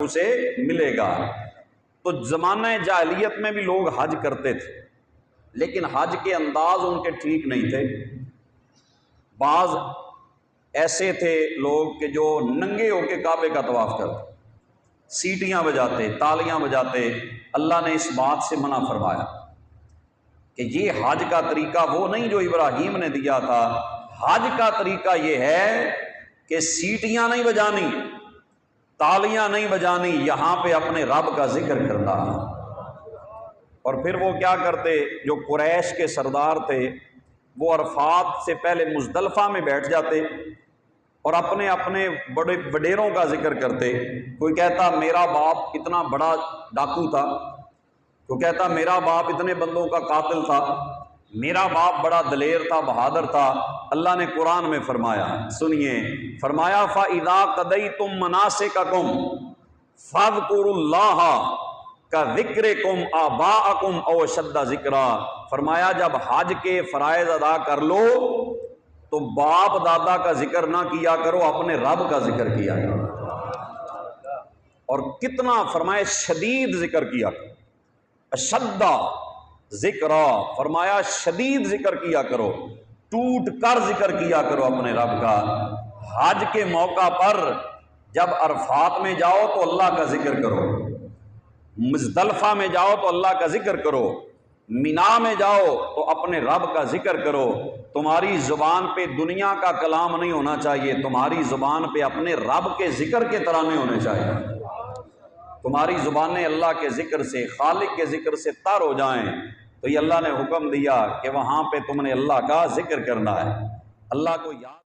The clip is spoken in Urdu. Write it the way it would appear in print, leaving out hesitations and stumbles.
اسے ملے گا۔ تو زمانہ جاہلیت میں بھی لوگ حج کرتے تھے، لیکن حج کے انداز ان کے ٹھیک نہیں تھے۔ بعض ایسے تھے لوگ کہ جو ننگے ہو کے کعبے کا طواف کرتے، سیٹیاں بجاتے، تالیاں بجاتے۔ اللہ نے اس بات سے منع فرمایا کہ یہ حج کا طریقہ وہ نہیں جو ابراہیم نے دیا تھا۔ حج کا طریقہ یہ ہے کہ سیٹیاں نہیں بجانی، تالیاں نہیں بجانی، یہاں پہ اپنے رب کا ذکر کرنا۔ اور پھر وہ کیا کرتے، جو قریش کے سردار تھے وہ عرفات سے پہلے مزدلفہ میں بیٹھ جاتے اور اپنے اپنے بڑے وڈیروں کا ذکر کرتے۔ کوئی کہتا میرا باپ اتنا بڑا ڈاکو تھا، کوئی کہتا میرا باپ اتنے بندوں کا قاتل تھا، میرا باپ بڑا دلیر تھا، بہادر تھا۔ اللہ نے قرآن میں فرمایا، سنیے، فرمایا فَإِذَا قَضَيْتُم مَّنَاسِكَكُمْ فَاذْكُرُوا اللَّهَ كَذِكْرِكُمْ آبَاءَكُمْ أَوْ أَشَدَّ ذِكْرًا۔ فرمایا جب حج کے فرائض ادا کر لو تو باپ دادا کا ذکر نہ کیا کرو، اپنے رب کا ذکر کیا کرو۔ اور کتنا فرمایا شدید ذکر کیا کرو، اشد ذکرا، فرمایا شدید ذکر کیا کرو، ٹوٹ کر ذکر کیا کرو اپنے رب کا۔ حج کے موقع پر جب عرفات میں جاؤ تو اللہ کا ذکر کرو، مزدلفہ میں جاؤ تو اللہ کا ذکر کرو، مینا میں جاؤ تو اپنے رب کا ذکر کرو۔ تمہاری زبان پہ دنیا کا کلام نہیں ہونا چاہیے، تمہاری زبان پہ اپنے رب کے ذکر کے ترانے ہونے چاہیے۔ تمہاری زبانیں اللہ کے ذکر سے، خالق کے ذکر سے تر ہو جائیں تو یہ اللہ نے حکم دیا کہ وہاں پہ تم نے اللہ کا ذکر کرنا ہے، اللہ کو یاد